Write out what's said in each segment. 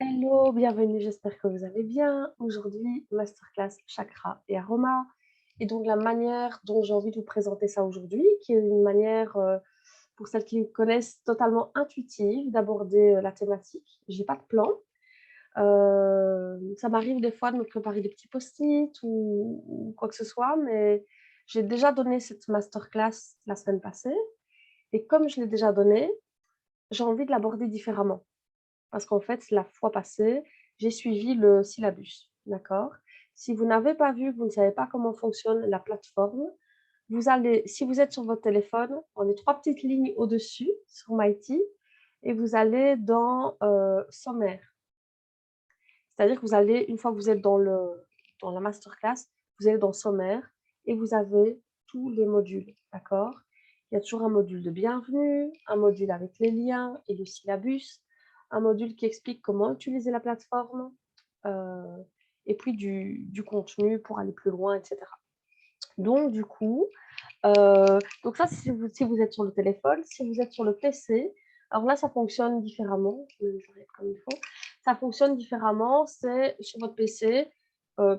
Hello, bienvenue, j'espère que vous allez bien. Aujourd'hui, masterclass chakra et aroma. Et donc, la manière dont j'ai envie de vous présenter ça aujourd'hui, qui est une manière, pour celles qui me connaissent, totalement intuitive d'aborder la thématique. J'ai pas de plan. Ça m'arrive des fois de me préparer des petits post-it ou quoi que ce soit, mais j'ai déjà donné cette masterclass la semaine passée. Et comme je l'ai déjà donnée, j'ai envie de l'aborder différemment. Parce qu'en fait, la fois passée, j'ai suivi le syllabus, d'accord? Si vous n'avez pas vu, vous ne savez pas comment fonctionne la plateforme, vous allez, si vous êtes sur votre téléphone, on est 3 petites lignes au-dessus sur Mighty et vous allez dans sommaire. C'est-à-dire que vous allez, une fois que vous êtes dans la masterclass, vous allez dans sommaire et vous avez tous les modules, d'accord? Il y a toujours un module de bienvenue, un module avec les liens et le syllabus, un module qui explique comment utiliser la plateforme, euh, et puis du contenu pour aller plus loin, etc. Donc, du coup, donc ça, si vous êtes sur le téléphone. Si vous êtes sur le PC, alors là, ça fonctionne différemment. Je vais mettre comme il faut. Ça fonctionne différemment. C'est sur votre PC,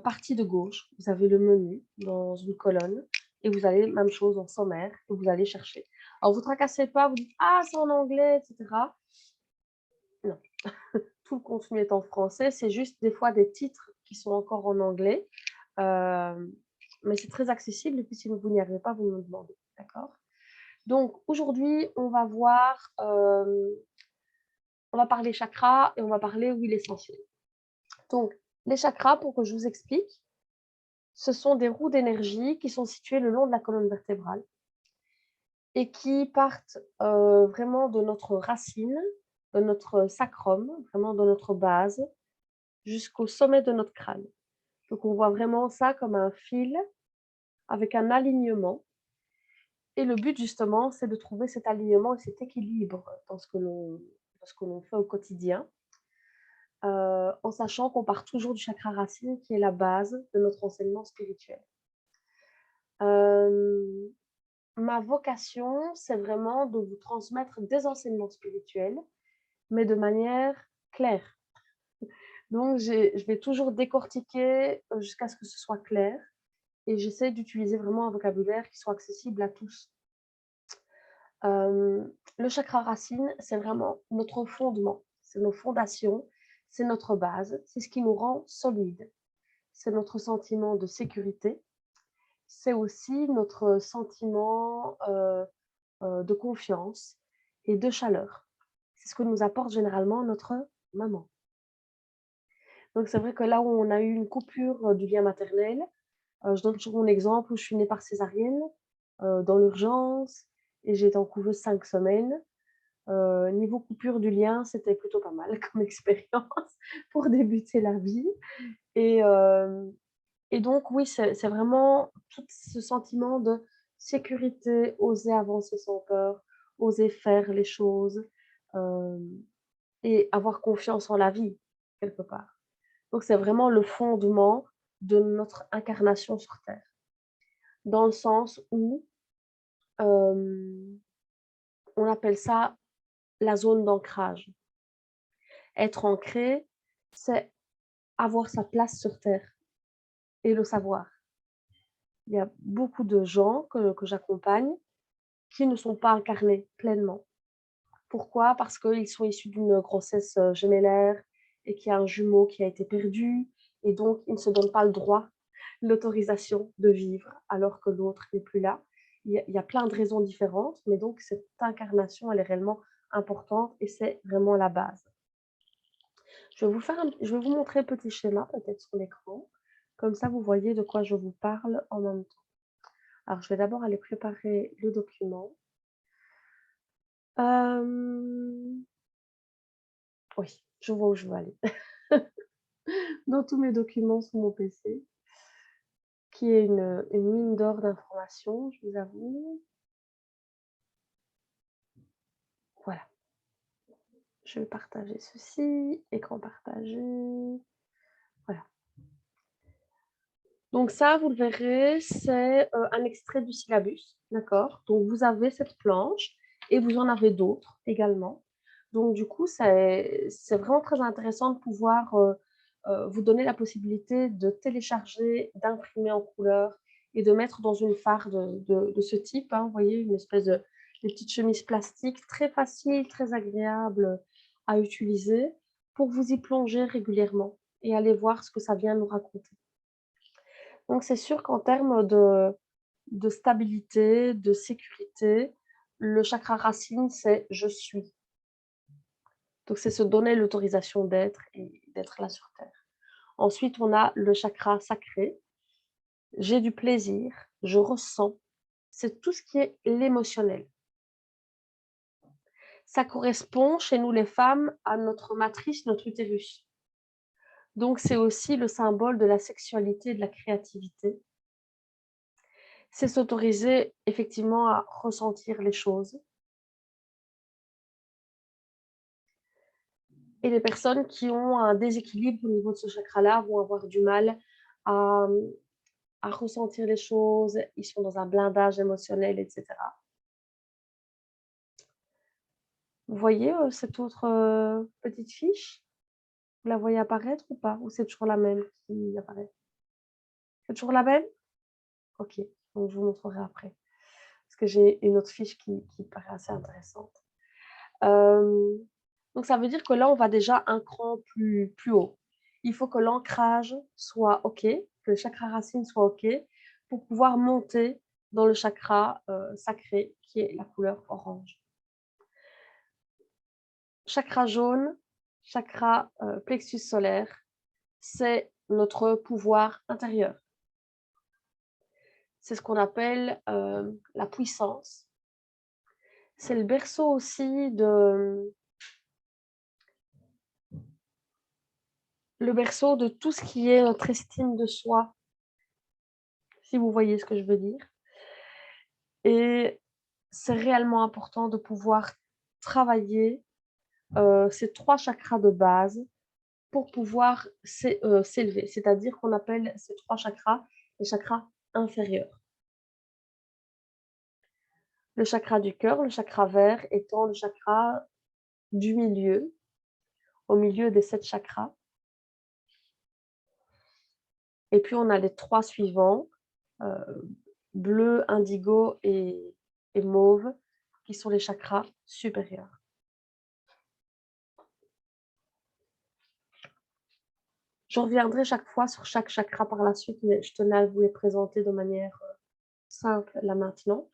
partie de gauche, vous avez le menu dans une colonne et vous allez, même chose en sommaire, et vous allez chercher. Alors, vous ne tracassez pas, vous dites «Ah, c'est en anglais», etc. Non, tout le contenu est en français. C'est juste des fois des titres qui sont encore en anglais. Mais c'est très accessible et puis si vous n'y arrivez pas, vous me demandez. D'accord? Donc aujourd'hui, on va voir, on va parler chakras et on va parler huile essentielle. Donc les chakras, pour que je vous explique, ce sont des roues d'énergie qui sont situées le long de la colonne vertébrale et qui partent vraiment de notre racine, de notre sacrum, vraiment de notre base, jusqu'au sommet de notre crâne. Donc on voit vraiment ça comme un fil avec un alignement. Et le but, justement, c'est de trouver cet alignement et cet équilibre dans ce que l'on fait au quotidien, en sachant qu'on part toujours du chakra racine, qui est la base de notre enseignement spirituel. Ma vocation, c'est vraiment de vous transmettre des enseignements spirituels, mais de manière claire. Donc, je vais toujours décortiquer jusqu'à ce que ce soit clair et j'essaie d'utiliser vraiment un vocabulaire qui soit accessible à tous. Le chakra racine, c'est vraiment notre fondement, c'est nos fondations, c'est notre base, c'est ce qui nous rend solides. C'est notre sentiment de sécurité, c'est aussi notre sentiment de confiance et de chaleur. C'est ce que nous apporte généralement notre maman. Donc c'est vrai que là où on a eu une coupure du lien maternel, je donne toujours mon exemple où je suis née par césarienne, dans l'urgence et j'ai été en couveuse 5 semaines. Niveau coupure du lien, c'était plutôt pas mal comme expérience pour débuter la vie et hem et donc oui, c'est vraiment tout ce sentiment de sécurité, oser avancer sans peur, oser faire les choses, hem et avoir confiance en la vie, quelque part. Donc c'est vraiment le fondement de notre incarnation sur terre. Dans le sens où, hem, on appelle ça la zone d'ancrage. Être ancré, c'est avoir sa place sur terre et le savoir. Il y a beaucoup de gens que j'accompagne qui ne sont pas incarnés pleinement. Pourquoi? Parce qu'ils sont issus d'une grossesse, gémellaire et qu'il y a un jumeau qui a été perdu et donc ils ne se donnent pas le droit, l'autorisation de vivre alors que l'autre n'est plus là. Il y a plein de raisons différentes, mais donc cette incarnation, elle est réellement importante et c'est vraiment la base. Je vais vous montrer un petit schéma peut-être sur l'écran. Comme ça, vous voyez de quoi je vous parle en même temps. Alors, je vais d'abord aller préparer le document. Hem, oui, je vois où je veux aller. Dans tous mes documents sur mon PC, qui est une mine d'or d'informations, je vous avoue. Voilà, je vais partager ceci, écran partagé, voilà. Donc ça, vous le verrez, c'est, un extrait du syllabus, d'accord? Donc vous avez cette planche et vous en avez d'autres également. Donc du coup, c'est vraiment très intéressant de pouvoir, vous donner la possibilité de télécharger, d'imprimer en couleur et de mettre dans une fard de ce type, hein. Vous voyez, une espèce de petite chemise plastique très facile, très agréable à utiliser pour vous y plonger régulièrement et aller voir ce que ça vient nous raconter. Donc c'est sûr qu'en termes de stabilité, de sécurité, le chakra racine, c'est «je suis». Donc c'est se donner l'autorisation d'être et d'être là sur terre. Ensuite, on a le chakra sacré. J'ai du plaisir, je ressens. C'est tout ce qui est l'émotionnel. Ça correspond chez nous les femmes à notre matrice, notre utérus. Donc c'est aussi le symbole de la sexualité et de la créativité. C'est s'autoriser effectivement à ressentir les choses. Et les personnes qui ont un déséquilibre au niveau de ce chakra-là vont avoir du mal à, à ressentir les choses, ils sont dans un blindage émotionnel, etc. Vous voyez cette autre petite fiche? Vous la voyez apparaître ou pas? Ou c'est toujours la même qui apparaît? C'est toujours la même? OK, donc je vous montrerai après. Parce que j'ai une autre fiche qui paraît assez intéressante. Donc ça veut dire que là, on va déjà un cran plus haut. Il faut que l'ancrage soit OK, que le chakra racine soit OK pour pouvoir monter dans le chakra, sacré qui est la couleur orange. Chakra jaune, chakra, plexus solaire, c'est notre pouvoir intérieur. C'est ce qu'on appelle, la puissance. C'est le berceau aussi de tout ce qui est notre estime de soi, si vous voyez ce que je veux dire. Et c'est réellement important de pouvoir travailler, ces 3 chakras de base pour pouvoir s'élever. C'est-à-dire qu'on appelle ces 3 chakras les chakras inférieurs. Le chakra du cœur, le chakra vert étant le chakra du milieu, au milieu des 7 chakras. Et puis on a les 3 suivants, bleu, indigo et mauve, qui sont les chakras supérieurs. Je reviendrai chaque fois sur chaque chakra par la suite, mais je tenais à vous les présenter de manière, simple là maintenant.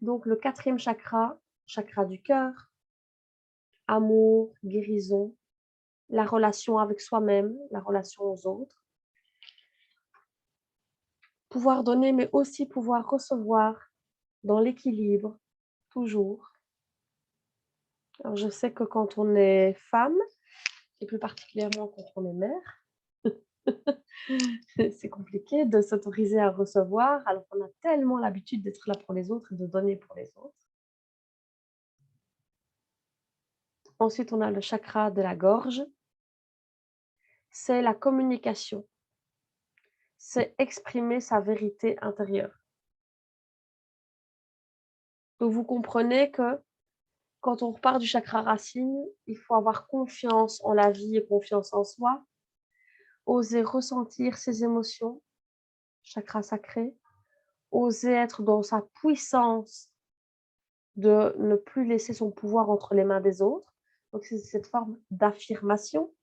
Donc le 4e chakra, chakra du cœur, amour, guérison, la relation avec soi-même, la relation aux autres. Pouvoir donner, mais aussi pouvoir recevoir dans l'équilibre, toujours. Alors je sais que quand on est femme, et plus particulièrement quand on est mère, c'est compliqué de s'autoriser à recevoir alors qu'on a tellement l'habitude d'être là pour les autres et de donner pour les autres. Ensuite, on a le chakra de la gorge. C'est la communication. C'est exprimer sa vérité intérieure. Donc vous comprenez que quand on repart du chakra racine, il faut avoir confiance en la vie et confiance en soi, oser ressentir ses émotions, chakra sacré, oser être dans sa puissance de ne plus laisser son pouvoir entre les mains des autres. Donc c'est cette forme d'affirmation.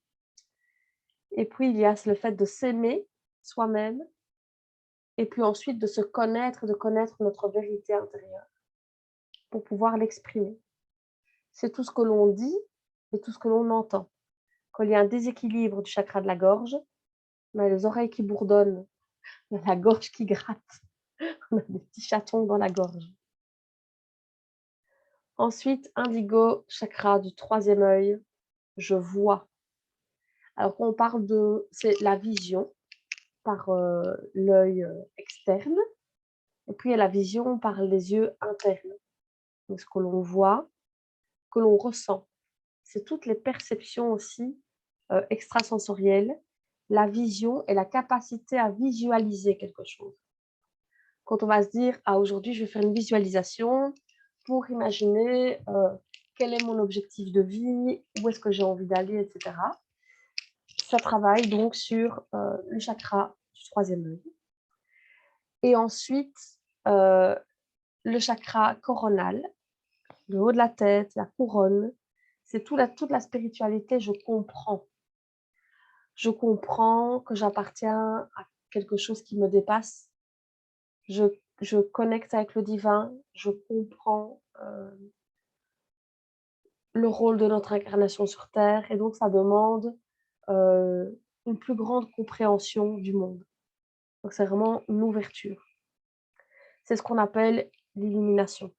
Et puis il y a le fait de s'aimer soi-même et puis ensuite de se connaître, de connaître notre vérité intérieure pour pouvoir l'exprimer. C'est tout ce que l'on dit et tout ce que l'on entend. Quand il y a un déséquilibre du chakra de la gorge, on a les oreilles qui bourdonnent, on a la gorge qui gratte, on a des petits chatons dans la gorge. Ensuite, indigo, chakra du 3e œil, je vois. Alors quand on parle c'est la vision par l'œil externe, et puis il y a la vision par les yeux internes. Donc ce que l'on voit, que l'on ressent. C'est toutes les perceptions aussi extrasensorielles, la vision et la capacité à visualiser quelque chose. Quand on va se dire: «Ah aujourd'hui je vais faire une visualisation pour imaginer quel est mon objectif de vie, où est-ce que j'ai envie d'aller, etc. Ça travaille donc sur le chakra du troisième œil. Et ensuite, le chakra coronal, le haut de la tête, la couronne, c'est toute la spiritualité, je comprends. Je comprends que j'appartiens à quelque chose qui me dépasse. Je connecte avec le divin, je comprends le rôle de notre incarnation sur Terre et donc ça demande une plus grande compréhension du monde. Donc c'est vraiment une ouverture. C'est ce qu'on appelle l'illumination.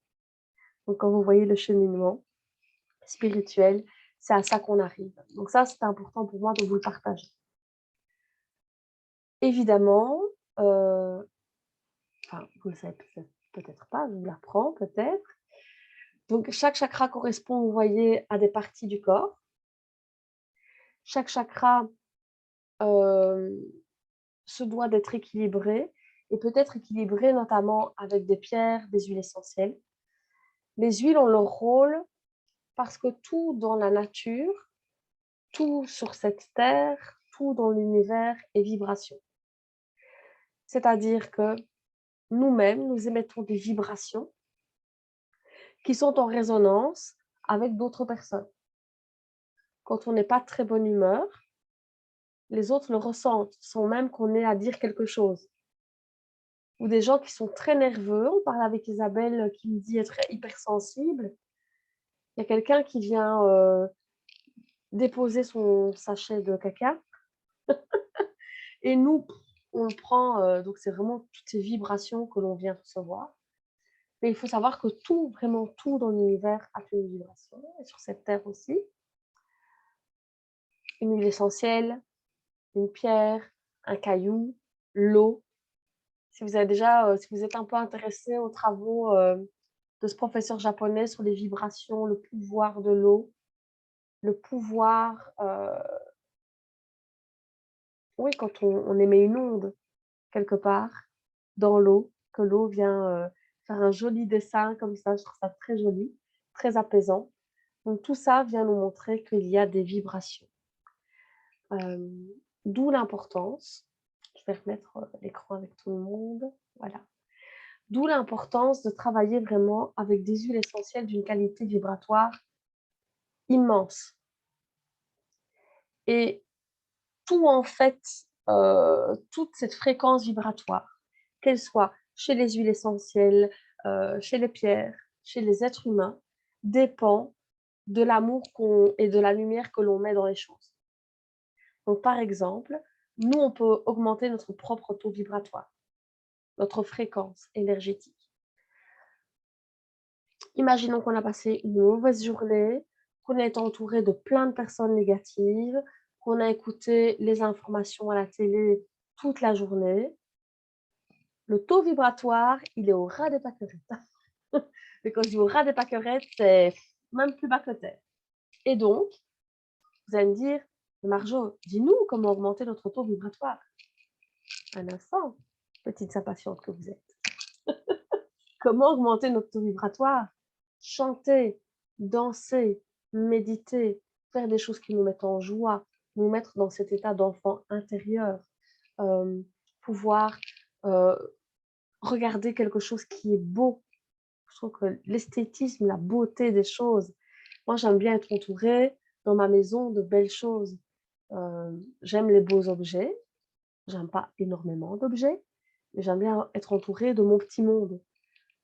Donc quand vous voyez le cheminement spirituel, c'est à ça qu'on arrive. Donc ça, c'est important pour moi de vous le partager. Évidemment, enfin, vous le savez peut-être pas, je vous l'apprends peut-être. Donc chaque chakra correspond, vous voyez, à des parties du corps. Chaque chakra se doit d'être équilibré et peut être équilibré notamment avec des pierres, des huiles essentielles. Les huiles ont leur rôle parce que tout dans la nature, tout sur cette terre, tout dans l'univers est vibration. C'est-à-dire que nous-mêmes, nous émettons des vibrations qui sont en résonance avec d'autres personnes. Quand on n'est pas de très bonne humeur, les autres le ressentent sans même qu'on ait à dire quelque chose. Ou des gens qui sont très nerveux, on parle avec Isabelle qui me dit être hypersensible. Il y a quelqu'un qui vient déposer son sachet de caca et nous, on le prend, donc c'est vraiment toutes ces vibrations que l'on vient recevoir. Mais il faut savoir que tout, vraiment tout dans l'univers a une vibration, et sur cette terre aussi. Une huile essentielle, une pierre, un caillou, l'eau. Si vous êtes un peu intéressé aux travaux de ce professeur japonais sur les vibrations, le pouvoir de l'eau, le pouvoir, oui, quand on émet une onde quelque part dans l'eau, que l'eau vient faire un joli dessin comme ça, je trouve ça très joli, très apaisant. Donc tout ça vient nous montrer qu'il y a des vibrations. D'où l'importance, je vais remettre l'écran avec tout le monde, voilà. D'où l'importance de travailler vraiment avec des huiles essentielles d'une qualité vibratoire immense. Et tout en fait, toute cette fréquence vibratoire, qu'elle soit chez les huiles essentielles, chez les pierres, chez les êtres humains, dépend de l'amour et de la lumière que l'on met dans les choses. Donc par exemple, nous, on peut augmenter notre propre taux vibratoire, notre fréquence énergétique. Imaginons qu'on a passé une mauvaise journée, qu'on a été entouré de plein de personnes négatives, qu'on a écouté les informations à la télé toute la journée. Le taux vibratoire, il est au ras des pâquerettes. Et quand je dis au ras des pâquerettes, c'est même plus bas que terre. Et donc, vous allez me dire, Marjo, dis-nous comment augmenter notre taux vibratoire. Un instant, petite impatiente que vous êtes. Comment augmenter notre taux vibratoire? Chanter, danser, méditer, faire des choses qui nous mettent en joie, nous mettre dans cet état d'enfant intérieur, pouvoir regarder quelque chose qui est beau. Je trouve que l'esthétisme, la beauté des choses, moi j'aime bien être entourée dans ma maison de belles choses. J'aime les beaux objets, j'aime pas énormément d'objets, mais j'aime bien être entourée de mon petit monde.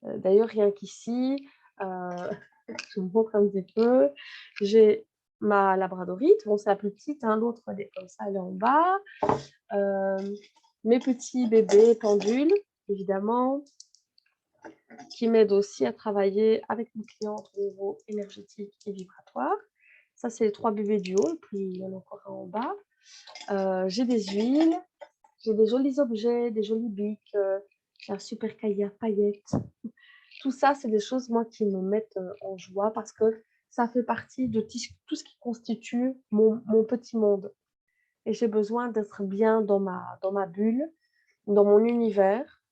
D'ailleurs, rien qu'ici, je vous montre un petit peu, j'ai ma labradorite, bon c'est la plus petite, hein, l'autre elle est comme ça, elle est en bas, mes petits bébés pendules, évidemment, qui m'aident aussi à travailler avec mes clientes au niveau énergétique et vibratoire. Ça, c'est les 3 bébés du haut, puis il y en a encore un en bas. J'ai des huiles, j'ai des jolis objets, des jolis bics, j'ai un super cahier à paillettes. Tout ça, c'est des choses, moi, qui me mettent en joie parce que ça fait partie de tout ce qui constitue mon petit monde. Et j'ai besoin d'être bien dans ma bulle, dans mon univers.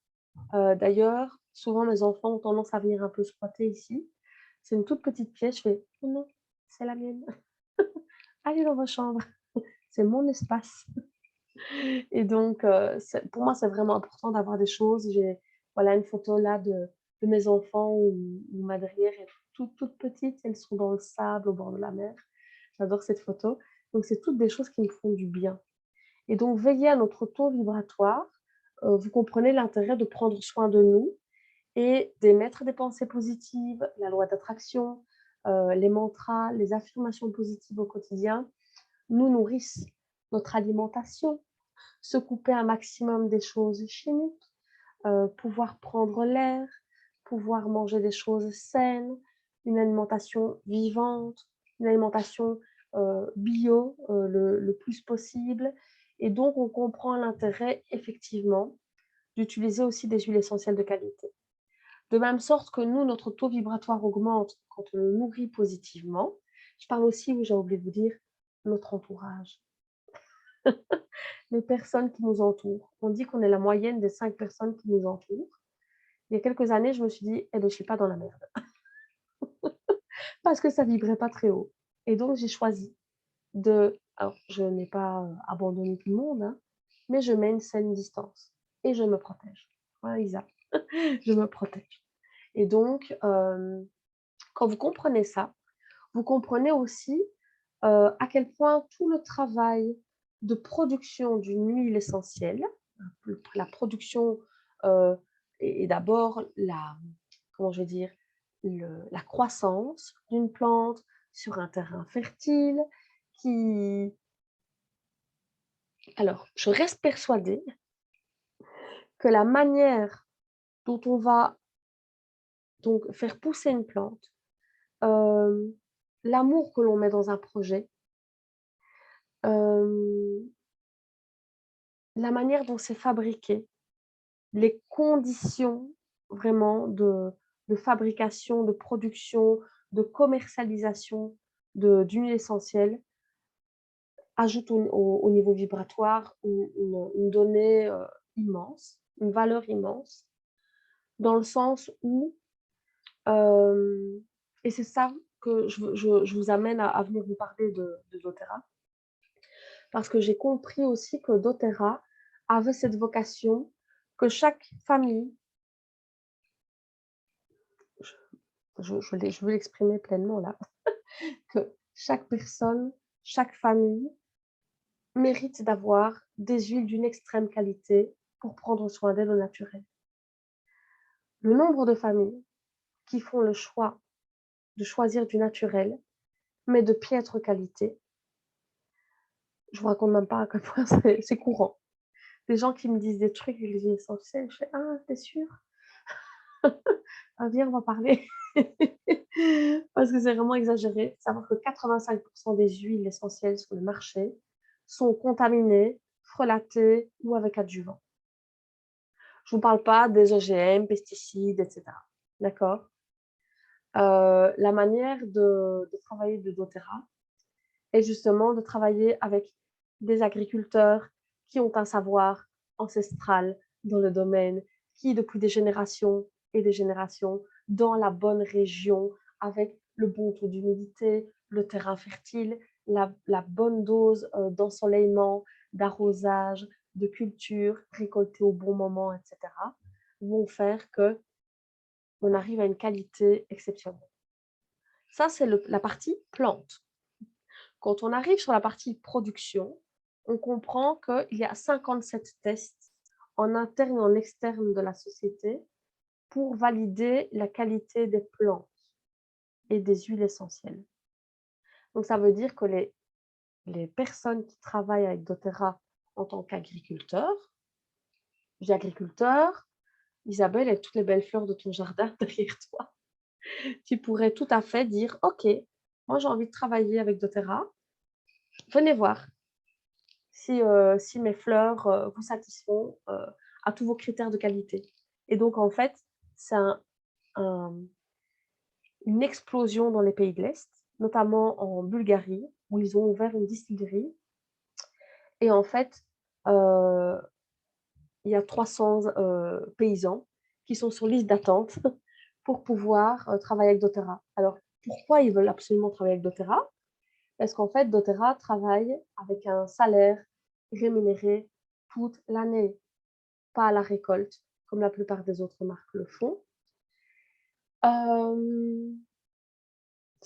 D'ailleurs, souvent, mes enfants ont tendance à venir un peu squatter ici. C'est une toute petite pièce. Je fais: «Non, non, c'est la mienne. Allez dans votre chambre, c'est mon espace». Et donc, c'est pour moi, c'est vraiment important d'avoir des choses. J'ai, voilà, une photo là de mes enfants où ma dernière est toute petite. Elles sont dans le sable au bord de la mer. J'adore cette photo. Donc c'est toutes des choses qui me font du bien. Et donc veiller à notre taux vibratoire, vous comprenez l'intérêt de prendre soin de nous et d'émettre des pensées positives, la loi d'attraction, les mantras, les affirmations positives au quotidien nous nourrissent. Notre alimentation, se couper un maximum des choses chimiques, pouvoir prendre l'air, pouvoir manger des choses saines, une alimentation vivante, une alimentation, bio, le plus possible. Et donc on comprend l'intérêt effectivement d'utiliser aussi des huiles essentielles de qualité. De même sorte que nous, notre taux vibratoire augmente quand on le nourrit positivement. Je parle aussi, oui, j'ai oublié de vous dire, notre entourage. Les personnes qui nous entourent. On dit qu'on est la moyenne des 5 personnes qui nous entourent. Il y a quelques années, je me suis dit: «Eh beh, je suis pas dans la merde», parce que ça vibrait pas très haut. Et donc j'ai choisi de, alors je n'ai pas, abandonné tout le monde, hein, mais je mets une saine distance et je me protège. Voilà Isa, je me protège. Et donc, quand vous comprenez ça, vous comprenez aussi, à quel point tout le travail de production d'une huile essentielle, la production, heu, est d'abord la, comment je vais dire? La croissance d'une plante sur un terrain fertile qui, alors je reste persuadée que la manière dont on va donc faire pousser une plante, hem, l'amour que l'on met dans un projet, hem, la manière dont c'est fabriqué, les conditions vraiment de fabrication, de production, de commercialisation d'huile essentielle ajoutent au niveau vibratoire une donnée, immense, une valeur immense, dans le sens où, hem et c'est ça que je vous amène à venir vous parler de doTERRA, parce que j'ai compris aussi que doTERRA avait cette vocation que chaque famille, je veux l'exprimer pleinement là, que chaque personne, chaque famille mérite d'avoir des huiles d'une extrême qualité pour prendre soin d'elle au naturel. Le nombre de familles qui font le choix de choisir du naturel, mais de piètre qualité, je vous raconte même pas à quel point c'est courant. Des gens qui me disent des trucs avec les huiles essentielles, je fais: «Ah, tu es sûre? Ah viens, on va parler». Parce que c'est vraiment exagéré. Faut savoir que 85 des huiles essentielles sur le marché sont contaminées, frelatées ou avec adjuvants. Je vous parle pas des OGM, pesticides et cetera. D'accord? La manière de travailler de doTERRA est justement de travailler avec des agriculteurs qui ont un savoir ancestral dans le domaine, qui depuis des générations et des générations, dans la bonne région, avec le bon taux d'humidité, le terrain fertile, la bonne dose, d'ensoleillement, d'arrosage, de culture récoltée au bon moment et cetera, vont faire qu'on arrive à une qualité exceptionnelle. Ça, c'est la partie plante. Quand on arrive sur la partie production, on comprend qu'il y a 57 tests en interne et en externe de la société pour valider la qualité des plantes et des huiles essentielles. Donc ça veut dire que les personnes qui travaillent avec doTERRA en tant qu'agriculteurs, je dis agriculteur, Isabelle, avec toutes les belles fleurs de ton jardin derrière toi, tu pourrais tout à fait dire: «OK, moi j'ai envie de travailler avec doTERRA, venez voir si mes fleurs, vous satisfont, à tous vos critères de qualité». Et donc en fait, c'est un une explosion dans les pays de l'Est, notamment en Bulgarie, où ils ont ouvert une distillerie. Et en fait, heu, il y a 300 paysans qui sont sur liste d'attente pour pouvoir travailler avec doTERRA. Alors, pourquoi ils veulent absolument travailler avec doTERRA? Parce qu'en fait, doTERRA travaille avec un salaire rémunéré toute l'année, pas à la récolte, comme la plupart des autres marques le font. Ce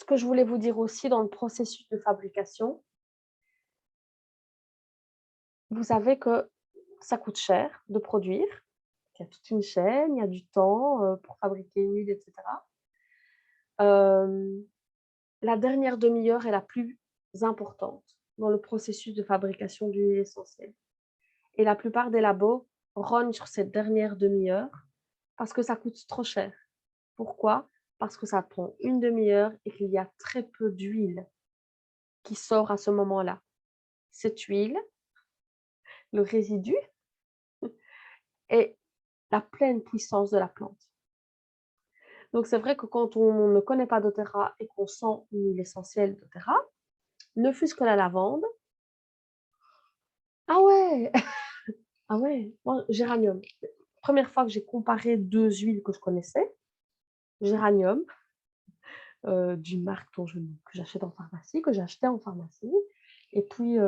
que je voulais vous dire aussi dans le processus de fabrication, vous savez que ça coûte cher de produire. Il y a toute une chaîne, il y a du temps pour fabriquer une huile, etc. La dernière demi-heure est la plus importante dans le processus de fabrication d'huile essentielle. Et la plupart des labos rognent sur cette dernière demi-heure parce que ça coûte trop cher. Pourquoi? Parce que ça prend une demi-heure et qu'il y a très peu d'huile qui sort à ce moment-là. Cette huile, le résidu, est la pleine puissance de la plante. Donc c'est vrai que quand on ne connaît pas doTERRA et qu'on sent une huile essentielle doTERRA, ne fût-ce que la lavande, ah ouais, ah ouais, moi, géranium. Première fois que j'ai comparé deux huiles que je connaissais, géranium, d'une marque que j'achète en pharmacie, que j'ai acheté en pharmacie, et puis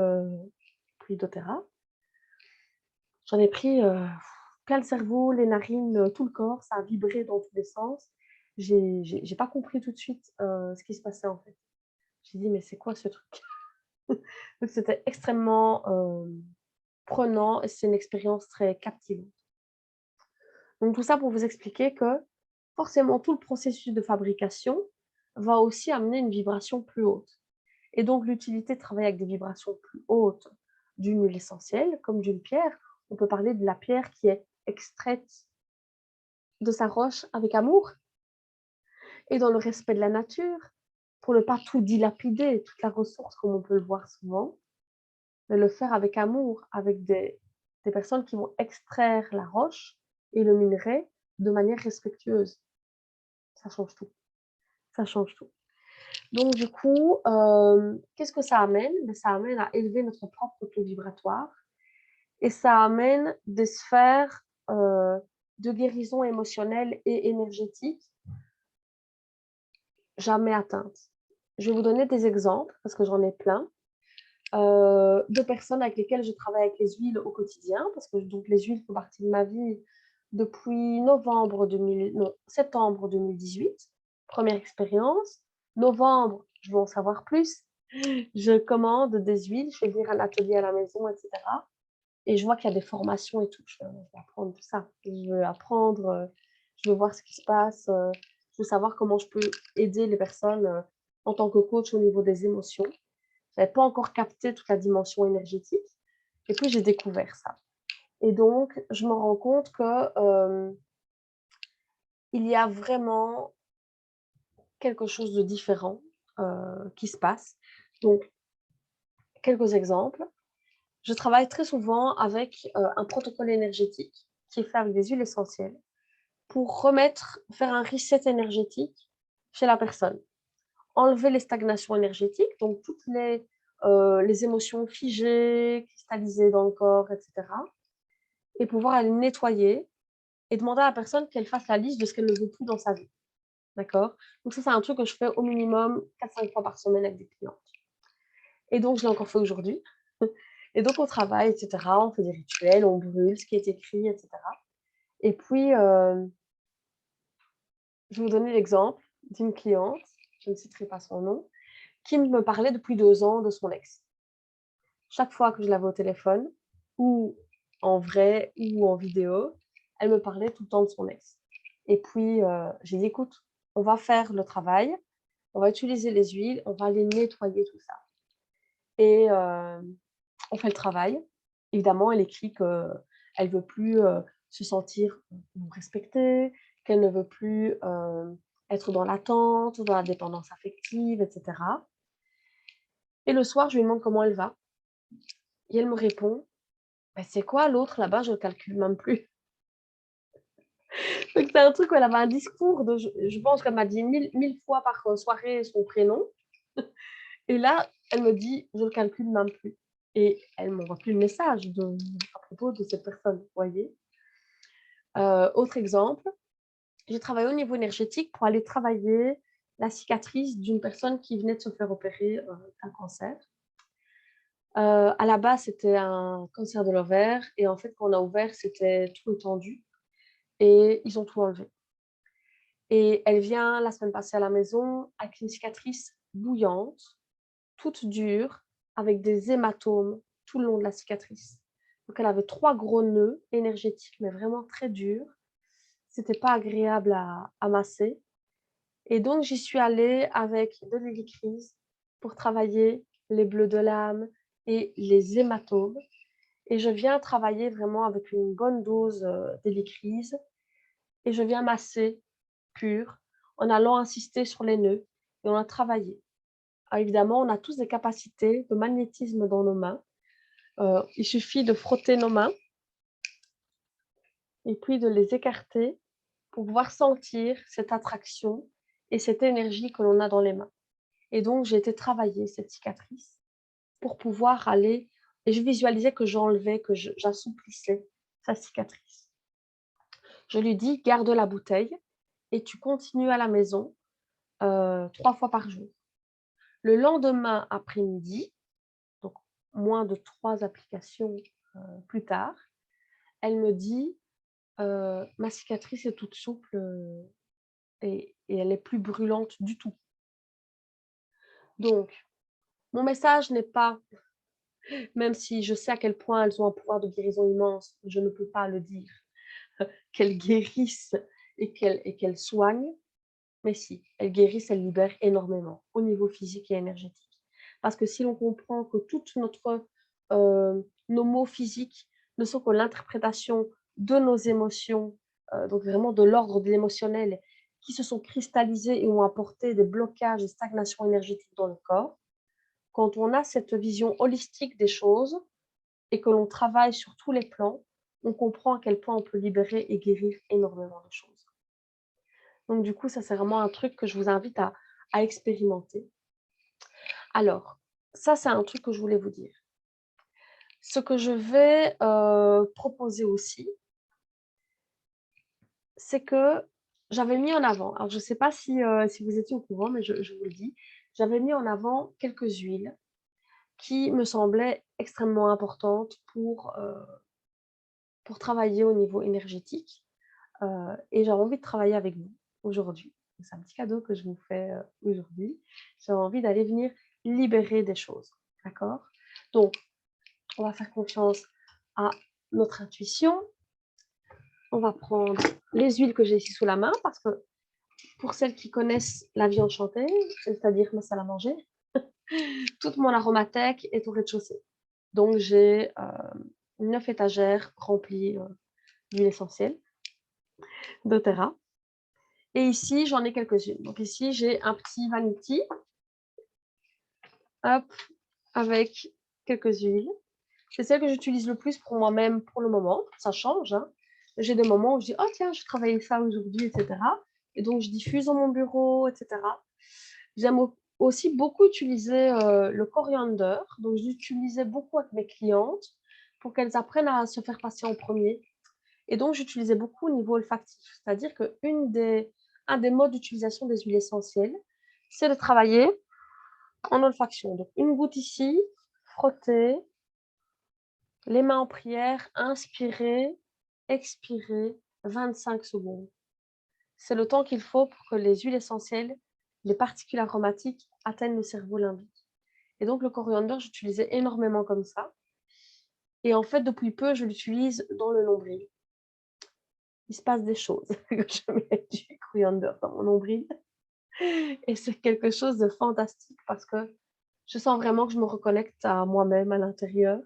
doTERRA. J'en ai pris plein le cerveau, les narines, tout le corps, ça a vibré dans tous les sens. J'ai pas compris tout de suite ce qui se passait en fait. J'ai dit, mais c'est quoi ce truc? Donc c'était extrêmement prenant et c'est une expérience très captivante. Donc tout ça pour vous expliquer que forcément tout le processus de fabrication va aussi amener une vibration plus haute. Et donc l'utilité de travailler avec des vibrations plus hautes d'une huile essentielle, comme d'une pierre, on peut parler de la pierre qui est extraite de sa roche avec amour et dans le respect de la nature, pour ne pas tout dilapider, toute la ressource comme on peut le voir souvent, mais le faire avec amour, avec des personnes qui vont extraire la roche et le minerai de manière respectueuse. Ça change tout. Ça change tout. Donc, du coup, qu'est-ce que ça amène? Ça amène à élever notre propre taux vibratoire et ça amène des sphères de guérison émotionnelle et énergétique jamais atteintes. Je vais vous donner des exemples parce que j'en ai plein. De personnes avec lesquelles je travaille avec les huiles au quotidien, parce que donc, les huiles font partie de ma vie depuis septembre 2018, première expérience. Novembre, je veux en savoir plus. Je commande des huiles, je fais venir un atelier à la maison, etc. Et je vois qu'il y a des formations et tout. Je veux apprendre tout ça. Je veux apprendre, je veux voir ce qui se passe, je veux savoir comment je peux aider les personnes en tant que coach au niveau des émotions. Je n'avais pas encore capté toute la dimension énergétique. Et puis, j'ai découvert ça. Et donc, je me rends compte que il y a vraiment quelque chose de différent qui se passe. Donc, quelques exemples. Je travaille très souvent avec un protocole énergétique qui est fait avec des huiles essentielles pour faire un reset énergétique chez la personne. Enlever les stagnations énergétiques, donc toutes les émotions figées, cristallisées dans le corps, etc. Et pouvoir aller nettoyer et demander à la personne qu'elle fasse la liste de ce qu'elle ne veut plus dans sa vie. D'accord? Donc ça, c'est un truc que je fais au minimum 4-5 fois par semaine avec des clients. Et donc, je l'ai encore fait aujourd'hui. Et donc, on travaille, etc. On fait des rituels, on brûle ce qui est écrit, etc. Et puis, je vais vous donner l'exemple d'une cliente, je ne citerai pas son nom, qui me parlait depuis 2 ans de son ex. Chaque fois que je l'avais au téléphone, ou en vrai, ou en vidéo, elle me parlait tout le temps de son ex. Et puis, j'ai dit, écoute, on va faire le travail, on va utiliser les huiles, on va aller nettoyer tout ça. Et on fait le travail. Évidemment, elle écrit qu'elle ne veut plus se sentir non respectée, qu'elle ne veut plus être dans l'attente, dans la dépendance affective, etc. Et le soir, je lui demande comment elle va. Et elle me répond, bah, c'est quoi l'autre là-bas, je ne calcule même plus. Donc c'est un truc où elle avait un discours de, je pense qu'elle m'a dit 1000 fois par soirée son prénom. Et là, elle me dit, je ne calcule même plus. Et elle ne m'envoie plus le message à propos de cette personne, vous voyez. Autre exemple, j'ai travaillé au niveau énergétique pour aller travailler la cicatrice d'une personne qui venait de se faire opérer d'un cancer. À la base, c'était un cancer de l'ovaire et en fait, quand on a ouvert, c'était tout étendu et ils ont tout enlevé. Et elle vient la semaine passée à la maison avec une cicatrice bouillante, toute dure, avec des hématomes tout le long de la cicatrice. Donc, elle avait 3 gros nœuds énergétiques, mais vraiment très durs. C'était pas agréable à masser. Et donc, j'y suis allée avec de l'hélicryse pour travailler les bleus de l'âme et les hématomes. Et je viens travailler vraiment avec une bonne dose d'hélicryse et je viens masser pur en allant insister sur les nœuds et on a travaillé. Alors évidemment, on a tous des capacités de magnétisme dans nos mains. Il suffit de frotter nos mains et puis de les écarter pour pouvoir sentir cette attraction et cette énergie que l'on a dans les mains. Et donc, j'ai été travailler cette cicatrice pour pouvoir aller, et je visualisais que j'enlevais, que j'assouplissais sa cicatrice. Je lui dis, garde la bouteille et tu continues à la maison 3 fois par jour. Le lendemain après-midi, donc moins de 3 applications plus tard, elle me dit, ma cicatrice est toute souple et elle est plus brûlante du tout. Donc, mon message n'est pas, même si je sais à quel point elles ont un pouvoir de guérison immense, je ne peux pas le dire, qu'elles guérissent et qu'elles soignent, mais si, elles guérissent, elles libèrent énormément au niveau physique et énergétique. Parce que si l'on comprend que nos mots physiques ne sont que l'interprétation de nos émotions, donc vraiment de l'ordre de l'émotionnel, qui se sont cristallisés et ont apporté des blocages et stagnations énergétiques dans le corps, quand on a cette vision holistique des choses et que l'on travaille sur tous les plans, on comprend à quel point on peut libérer et guérir énormément de choses. Donc du coup, ça, c'est vraiment un truc que je vous invite à expérimenter. Alors, ça, c'est un truc que je voulais vous dire. Ce que je vais proposer aussi, c'est que j'avais mis en avant, alors je ne sais pas si vous étiez au courant, mais je vous le dis, j'avais mis en avant quelques huiles qui me semblaient extrêmement importantes pour travailler au niveau énergétique. Et j'avais envie de travailler avec vous aujourd'hui. C'est un petit cadeau que je vous fais aujourd'hui. J'avais envie d'aller venir libérer des choses. D'accord? Donc, on va faire confiance à notre intuition. On va prendre les huiles que j'ai ici sous la main parce que pour celles qui connaissent la vie enchantée, c'est-à-dire ma salle à manger, toute mon aromathèque est au rez-de-chaussée. Donc, j'ai 9 étagères remplies d'huile essentielle, doTERRA. Et ici, j'en ai quelques-unes. Donc ici, j'ai un petit vanity, hop, avec quelques huiles. C'est celle que j'utilise le plus pour moi-même pour le moment. Ça change, hein. J'ai des moments où je dis, oh tiens, je vais travailler ça aujourd'hui, etc. Et donc, je diffuse dans mon bureau, etc. J'aime aussi beaucoup utiliser le coriander. Donc, je l'utilisais beaucoup avec mes clientes pour qu'elles apprennent à se faire passer en premier. Et donc, j'utilisais beaucoup au niveau olfactif. C'est-à-dire qu'un des modes d'utilisation des huiles essentielles, c'est de travailler en olfaction. Donc, une goutte ici, frotter, les mains en prière, inspirer, expirer, 25 secondes. C'est le temps qu'il faut pour que les huiles essentielles, les particules aromatiques atteignent le cerveau limbique. Et donc, le coriander, j'utilisais énormément comme ça. Et en fait, depuis peu, je l'utilise dans le nombril. Il se passe des choses quand je mets du coriander dans mon nombril. Et c'est quelque chose de fantastique parce que je sens vraiment que je me reconnecte à moi-même à l'intérieur.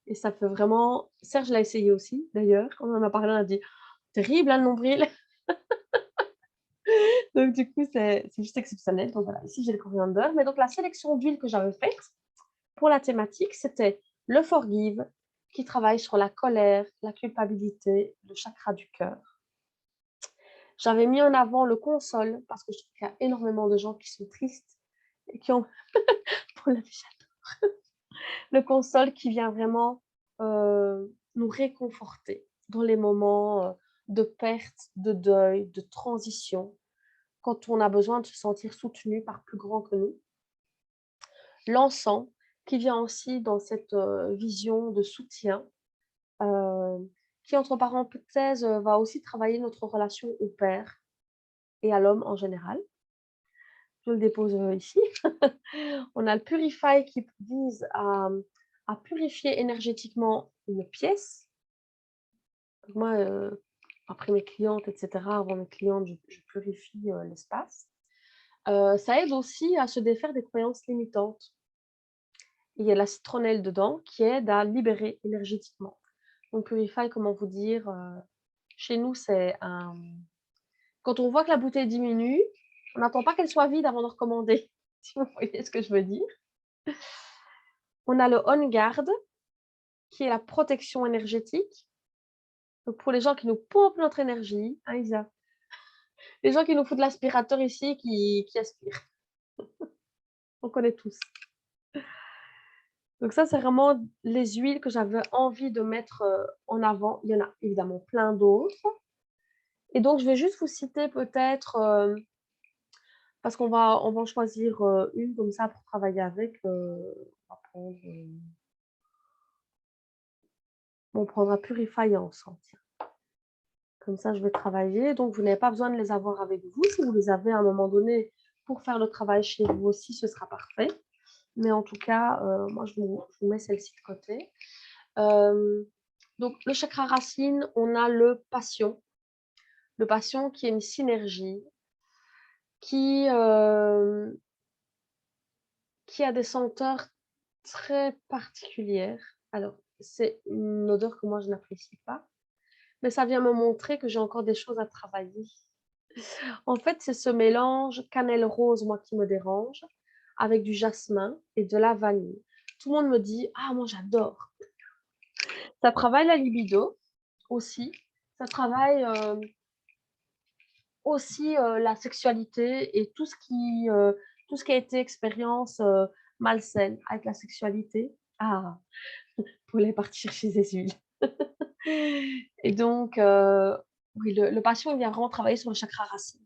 Et ça fait vraiment... Serge l'a essayé aussi, d'ailleurs. On en a parlé, on a dit, terrible, hein, le nombril. Donc, du coup, c'est juste exceptionnel. Donc, voilà, ici, j'ai le coriander. Mais donc, la sélection d'huile que j'avais faite pour la thématique, c'était le forgive, qui travaille sur la colère, la culpabilité, le chakra du cœur. J'avais mis en avant le console parce que je trouve qu'il y a énormément de gens qui sont tristes et qui ont pour la le console qui vient vraiment nous réconforter dans les moments de perte, de deuil, de transition, quand on a besoin de se sentir soutenu par plus grand que nous. L'encens, qui vient aussi dans cette vision de soutien, qui, entre parenthèses, va aussi travailler notre relation au père et à l'homme en général. Je le dépose ici. On a le Purify qui vise à purifier énergétiquement une pièce. Moi, après mes clientes, etc., avant mes clientes, je purifie l'espace. Ça aide aussi à se défaire des croyances limitantes. Il y a la citronnelle dedans qui aide à libérer énergétiquement. Donc, Purify, comment vous dire, chez nous, c'est un... Quand on voit que la bouteille diminue, on n'attend pas qu'elle soit vide avant de recommander, si vous voyez ce que je veux dire. On a le On Guard, qui est la protection énergétique. Donc, pour les gens qui nous pompent notre énergie, hein, Isa, les gens qui nous foutent l'aspirateur ici, qui aspirent. On connaît tous. Donc ça, c'est vraiment les huiles que j'avais envie de mettre en avant. Il y en a évidemment plein d'autres. Et donc, je vais juste vous citer peut-être, parce qu'on va, on va en choisir une comme ça pour travailler avec. On prendra Purify ensemble. Comme ça, je vais travailler. Donc, vous n'avez pas besoin de les avoir avec vous. Si vous les avez à un moment donné pour faire le travail chez vous aussi, ce sera parfait. Mais en tout cas, moi, je vous mets celle-ci de côté. Donc, le chakra racine, on a le passion. Le passion qui est une synergie, qui a des senteurs très particulières. Alors, c'est une odeur que moi, je n'apprécie pas. Mais ça vient me montrer que j'ai encore des choses à travailler. En fait, c'est ce mélange cannelle rose, moi, qui me dérange, avec du jasmin et de la vanille. Tout le monde me dit « Ah, moi, j'adore ». Ça travaille la libido aussi. Ça travaille aussi la sexualité et tout ce qui a été expérience malsaine avec la sexualité. Ah, pour les partir chercher des huiles. Et donc, oui, le passion, il vient vraiment travailler sur le chakra racine.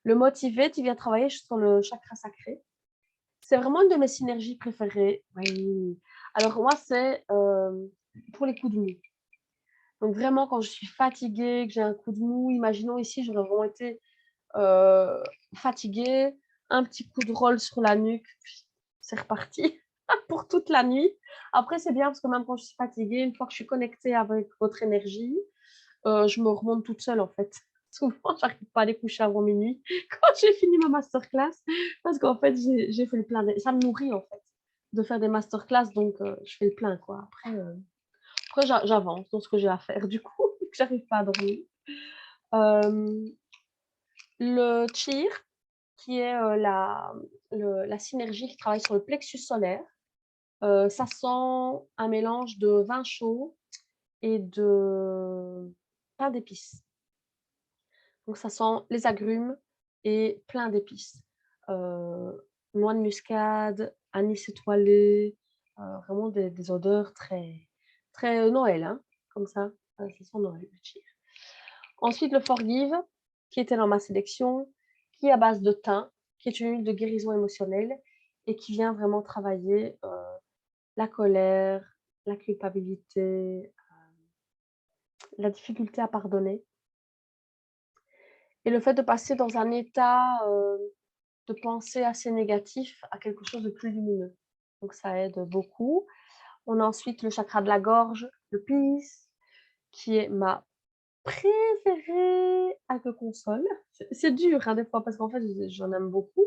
Le motivé, il vient travailler sur le chakra sacré. C'est vraiment une de mes synergies préférées. Oui. Alors, moi, c'est pour les coups de mou. Donc, vraiment, quand je suis fatiguée, que j'ai un coup de mou, imaginons ici, j'aurais vraiment été fatiguée, un petit coup de roll sur la nuque, puis c'est reparti pour toute la nuit. Après, c'est bien parce que même quand je suis fatiguée, une fois que je suis connectée avec votre énergie, je me remonte toute seule en fait. Souvent, j'arrive pas à aller coucher avant minuit quand j'ai fini ma masterclass parce qu'en fait, j'ai fait le plein. Ça me nourrit en fait de faire des masterclass, donc je fais le plein quoi. Après j'avance dans ce que j'ai à faire du coup, que j'arrive pas à dormir. Le cheer, qui est la synergie qui travaille sur le plexus solaire. Ça sent un mélange de vin chaud et de pain d'épices. Donc, ça sent les agrumes et plein d'épices. Noix de muscade, anis étoilé, vraiment des odeurs très, très Noël, hein, comme ça. Ça sent Noël, le cheer. Ensuite, le Forgive, qui était dans ma sélection, qui est à base de thym, qui est une huile de guérison émotionnelle et qui vient vraiment travailler la colère, la culpabilité, la difficulté à pardonner. Et le fait de passer dans un état de pensée assez négatif à quelque chose de plus lumineux. Donc ça aide beaucoup. On a ensuite le chakra de la gorge, le Peace, qui est ma préférée à que console. C'est dur hein, des fois parce qu'en fait j'en aime beaucoup.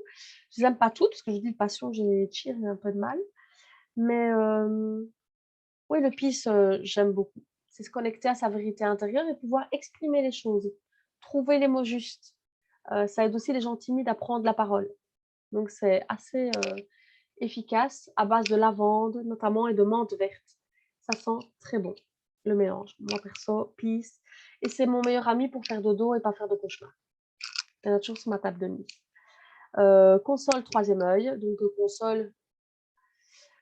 Je les aime pas toutes parce que je dis passion, j'ai cheer, j'ai un peu de mal. Mais oui, le Peace, j'aime beaucoup. C'est se connecter à sa vérité intérieure et pouvoir exprimer les choses, trouver les mots justes. Ça aide aussi les gens timides à prendre la parole. Donc c'est assez efficace à base de lavande notamment et de menthe verte. Ça sent très bon, le mélange. Moi perso, Peace. Et c'est mon meilleur ami pour faire dodo et pas faire de cauchemar. Il y en a toujours sur ma table de nuit. Console, troisième œil. Donc console,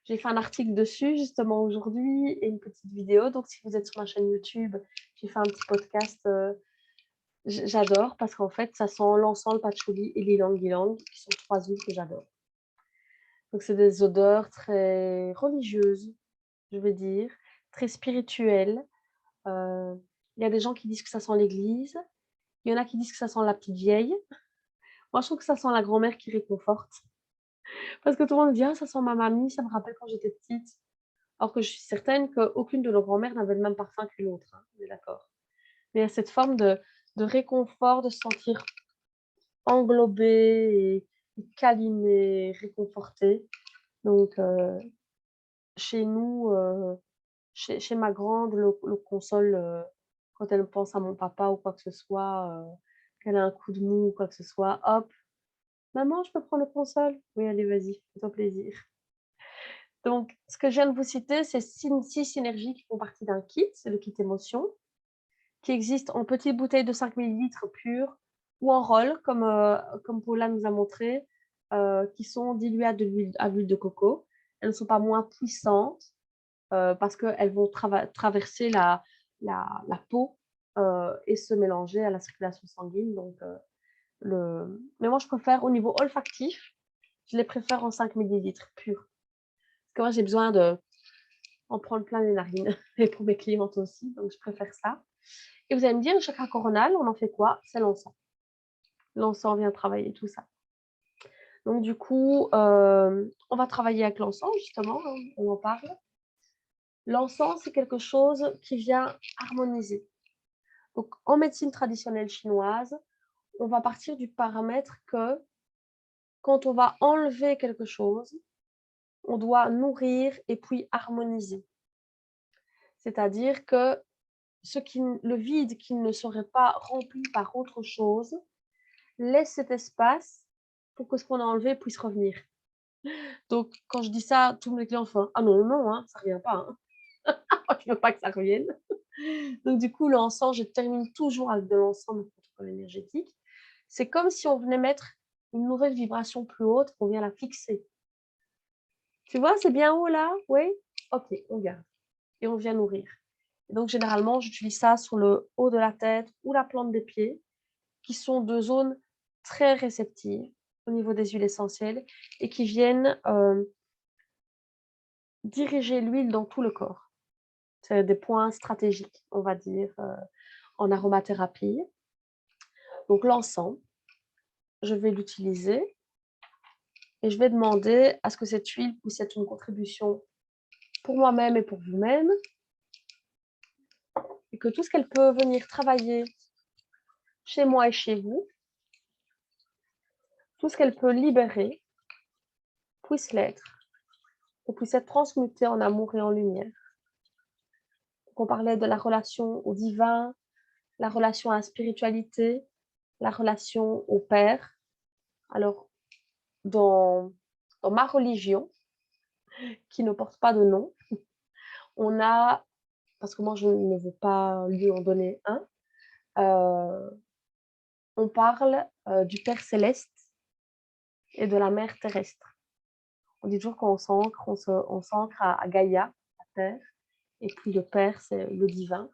j'ai fait un article dessus justement aujourd'hui et une petite vidéo. Donc si vous êtes sur ma chaîne YouTube, j'ai fait un petit podcast J'adore parce qu'en fait, ça sent l'encens, le patchouli et l'ylang-ylang, qui sont 3 huiles que j'adore. Donc c'est des odeurs très religieuses, je vais dire, très spirituelles. Heu, il y a des gens qui disent que ça sent l'église, il y en a qui disent que ça sent la petite vieille. Moi, je trouve que ça sent la grand-mère qui réconforte parce que tout le monde me dit: «Ah, ça sent ma mamie, ça me rappelle quand j'étais petite». Alors que je suis certaine qu'aucune de nos grand-mères n'avait le même parfum qu'une autre, hein, on est d'accord. Mais il y a cette forme de réconfort, de se sentir englobé et câliné, réconforté. Donc chez nous, chez ma grande, le console, quand elle pense à mon papa ou quoi que ce soit, qu'elle a un coup de mou ou quoi que ce soit, hop: «Maman, je peux prendre le console?» «Oui, allez, vas-y, fais-toi plaisir». Donc ce que je viens de vous citer, c'est 6 synergies qui font partie d'un kit, c'est le kit émotion, qui existe en petites bouteilles de 5 millilitres pures ou en rôle comme Paula nous a montré, qui sont diluées à l'huile de coco. Elles ne sont pas moins puissantes, parce qu'elles vont traverser la peau, et se mélanger à la circulation sanguine donc mais moi je préfère au niveau olfactif, je les préfère en 5 millilitres purs. Parce que moi j'ai besoin d'en prendre plein les narines et pour mes clientes aussi, donc je préfère ça. Et vous allez me dire, le chakra coronal, on en fait quoi? C'est l'encens. L'encens vient travailler tout ça. Donc du coup, on va travailler avec l'encens justement, hein, on en parle. L'encens, c'est quelque chose qui vient harmoniser. Donc en médecine traditionnelle chinoise, on va partir du paramètre que quand on va enlever quelque chose, on doit nourrir et puis harmoniser. C'est-à-dire que le vide qui ne serait pas rempli par autre chose, laisse cet espace pour que ce qu'on a enlevé puisse revenir. Donc, quand je dis ça, tous mes clients font: «Ah non, non, hein, ça revient pas, hein. Je veux pas que ça revienne». Donc du coup, l'encens, je termine toujours avec de l'encens, mon protocole énergétique. C'est comme si on venait mettre une nouvelle vibration plus haute, on vient la fixer. Tu vois, c'est bien haut là? Oui? OK, on garde et on vient nourrir. Et donc généralement, j'utilise ça sur le haut de la tête ou la plante des pieds, qui sont 2 zones très réceptives au niveau des huiles essentielles et qui viennent, diriger l'huile dans tout le corps. C'est des points stratégiques, on va dire, en aromathérapie. Donc l'encens, je vais l'utiliser et je vais demander à ce que cette huile puisse être une contribution pour moi-même et pour vous-même et que tout ce qu'elle peut venir travailler chez moi et chez vous, tout ce qu'elle peut libérer puisse l'être et puisse être transmuté en amour et en lumière. Donc on parlait de la relation au divin, la relation à la spiritualité, la relation au père. Alors dans ma religion, qui ne porte pas de nom, on a, parce que moi je ne veux pas lui en donner un, on parle, du Père céleste et de la Mère terrestre. On dit toujours qu'on s'ancre, on s'ancre à Gaïa, la terre, et puis le Père, c'est le divin.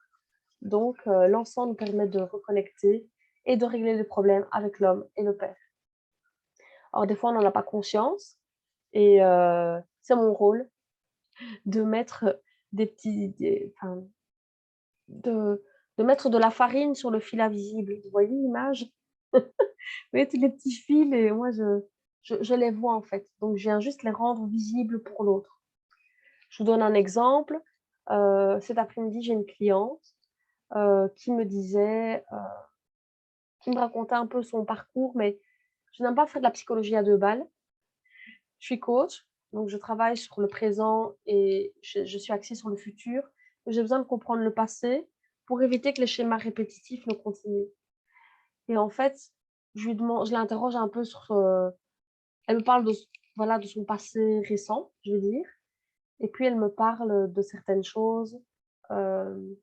Donc l'encens nous permet de reconnecter et de régler les problèmes avec l'homme et le Père. Alors des fois, on n'en a pas conscience et c'est mon rôle de mettre enfin, de mettre de la farine sur le fil invisible. Vous voyez l'image? Vous voyez tous les petits fils et moi je les vois en fait, donc je viens juste les rendre visibles pour l'autre. Je vous donne un exemple, cet après-midi, j'ai une cliente, qui me disait, qui me racontait un peu son parcours, mais je n'aime pas faire de la psychologie à 2 balles. Je suis coach, donc je travaille sur le présent et je suis axée sur le futur. J'ai besoin de comprendre le passé pour éviter que les schémas répétitifs ne continuent. Et en fait, je l'interroge un peu sur, elle me parle voilà, de son passé récent, je veux dire, et puis elle me parle de certaines choses, hem,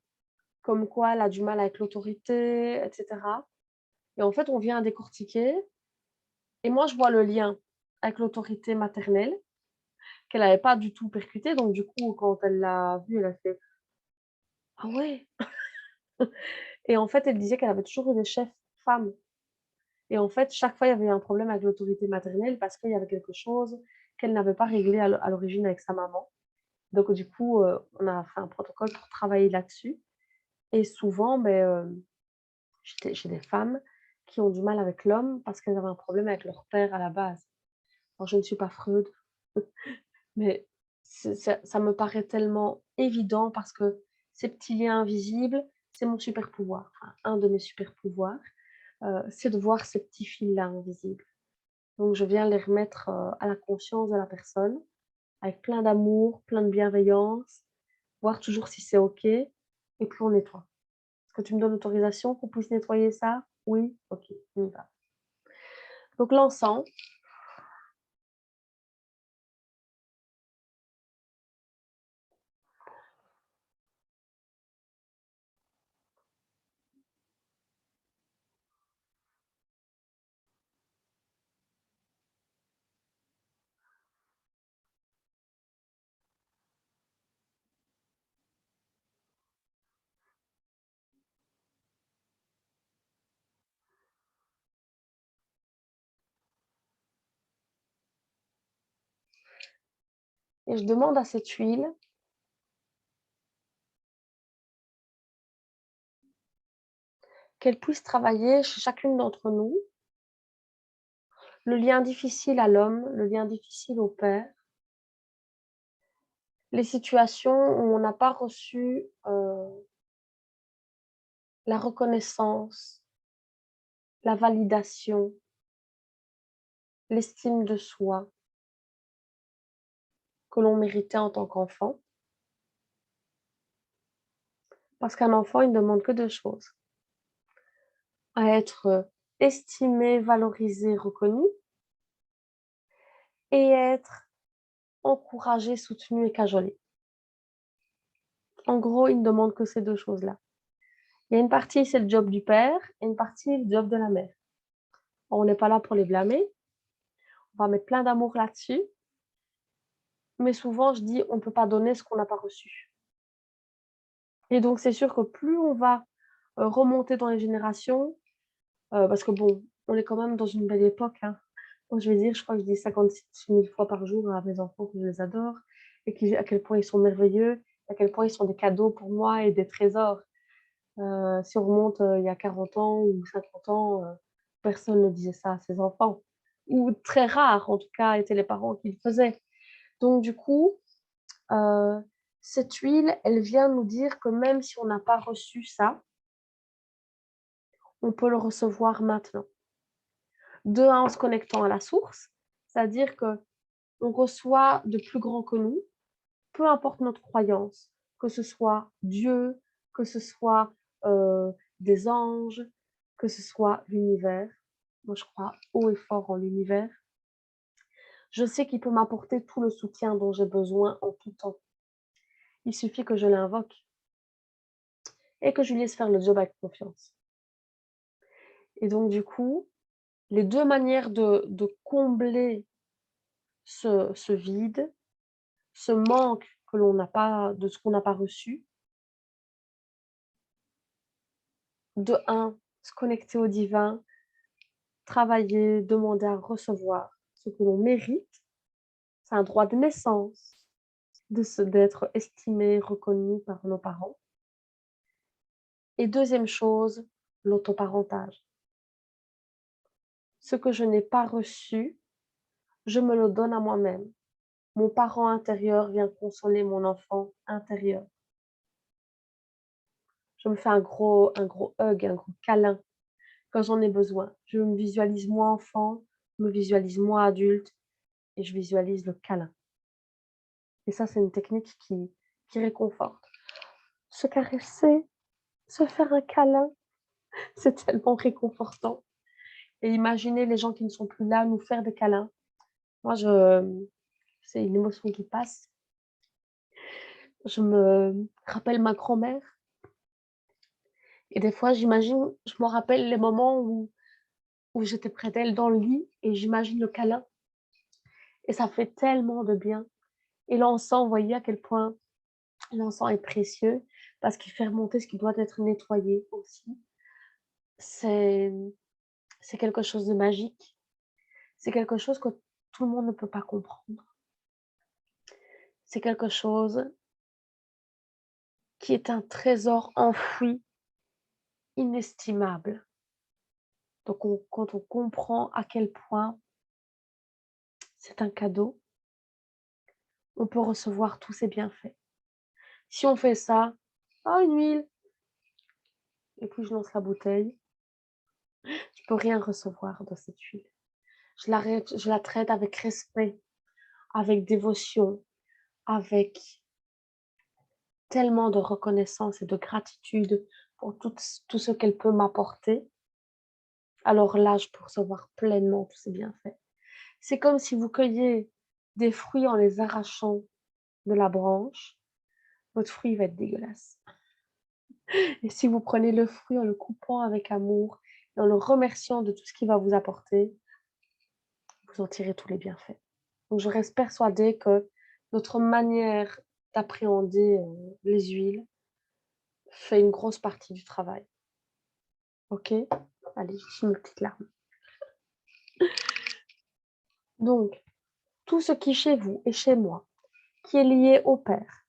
comme quoi elle a du mal avec l'autorité et cetera. Et en fait, on vient décortiquer et moi je vois le lien avec l'autorité maternelle qu'elle n'avait pas du tout percuté, donc du coup, quand elle l'a vu, elle a fait: «Ah ouais!» Et en fait, elle disait qu'elle avait toujours eu des chefs femmes. Et en fait, chaque fois, il y avait un problème avec l'autorité maternelle parce qu'il y avait quelque chose qu'elle n'avait pas réglé à l'origine avec sa maman. Donc du coup, on a fait un protocole pour travailler là-dessus et souvent, j'ai des femmes qui ont du mal avec l'homme parce qu'elles avaient un problème avec leur père à la base. Alors je ne suis pas Freud, mais ça me paraît tellement évident parce que ces petits liens invisibles, c'est mon super pouvoir, enfin un de mes super pouvoirs, c'est de voir ces petits fils-là invisibles. Donc je viens les remettre, à la conscience de la personne avec plein d'amour, plein de bienveillance, voir toujours si c'est OK et puis on nettoie. Est-ce que tu me donnes l'autorisation qu'on puisse nettoyer ça? Oui? OK, on y va. Donc l'encens, et je demande à cette huile qu'elle puisse travailler chez chacune d'entre nous le lien difficile à l'homme, le lien difficile au père, les situations où on n'a pas reçu, la reconnaissance, la validation, l'estime de soi que l'on méritait en tant qu'enfant. Parce qu'un enfant, il ne demande que 2 choses: à être, estimé, valorisé, reconnu et être encouragé, soutenu et cajolé. En gros, il ne demande que ces 2 choses-là. Il y a une partie, c'est le job du père et une partie, le job de la mère. On n'est pas là pour les blâmer, on va mettre plein d'amour là-dessus, mais souvent je dis: «On ne peut pas donner ce qu'on n'a pas reçu» et donc c'est sûr que plus on va, remonter dans les générations, parce que bon, on est quand même dans une belle époque, hein. Moi, je vais dire, je crois que je dis 56 000 fois par jour à mes enfants que je les adore et à quel point ils sont merveilleux, à quel point ils sont des cadeaux pour moi et des trésors. Si on remonte, il y a 40 ans ou 50 ans, personne ne disait ça à ses enfants ou très rares, en tout cas, étaient les parents qui le faisaient. Donc du coup, heu, cette huile, elle vient nous dire que même si on n'a pas reçu ça, on peut le recevoir maintenant. De un, en se connectant à la source, c'est-à-dire qu'on reçoit de plus grand que nous, peu importe notre croyance, que ce soit Dieu, que ce soit, des anges, que ce soit l'univers. Moi, je crois haut et fort en l'univers. Je sais qu'il peut m'apporter tout le soutien dont j'ai besoin en tout temps. Il suffit que je l'invoque et que je lui laisse faire le job avec confiance. Et donc du coup, les 2 manières de combler ce vide, ce manque que l'on n'a pas de ce qu'on n'a pas reçu, de un, se connecter au divin, travailler, demander à recevoir ce que l'on mérite. C'est un droit de naissance d'être estimé, reconnu par nos parents. Et deuxième chose, l'autoparentage. Ce que je n'ai pas reçu, je me le donne à moi-même. Mon parent intérieur vient consoler mon enfant intérieur. Je me fais un gros hug, un gros câlin quand j'en ai besoin. Je me visualise moi enfant, je me visualise moi adulte et je visualise le câlin. Et ça, c'est une technique qui réconforte. Se caresser, se faire un câlin, c'est tellement réconfortant. Et imaginer les gens qui ne sont plus là nous faire des câlins. Moi, c'est une émotion qui passe. Je me rappelle ma grand-mère et des fois, je me rappelle les moments où j'étais près d'elle dans le lit et j'imagine le câlin et ça fait tellement de bien. Et l'encens, vous voyez à quel point l'encens est précieux parce qu'il fait remonter ce qui doit être nettoyé aussi. C'est quelque chose de magique. C'est quelque chose que tout le monde ne peut pas comprendre. C'est quelque chose qui est un trésor enfoui, inestimable. Donc quand on comprend à quel point c'est un cadeau, on peut recevoir tous ces bienfaits. Si on fait ça: «Ah, une huile» et puis je lance la bouteille, je peux rien recevoir de cette huile. Je la traite avec respect, avec dévotion, avec tellement de reconnaissance et de gratitude pour tout ce qu'elle peut m'apporter. Alors là, je peux recevoir pleinement tous ces bienfaits. C'est comme si vous cueillez des fruits en les arrachant de la branche, votre fruit va être dégueulasse. Et si vous prenez le fruit en le coupant avec amour et en le remerciant de tout ce qu'il va vous apporter, vous en tirez tous les bienfaits. Donc je reste persuadée que notre manière d'appréhender les huiles fait une grosse partie du travail. OK? Allez, j'ai mes petites larmes. Donc, tout ce qui chez vous et chez moi, qui est lié au Père,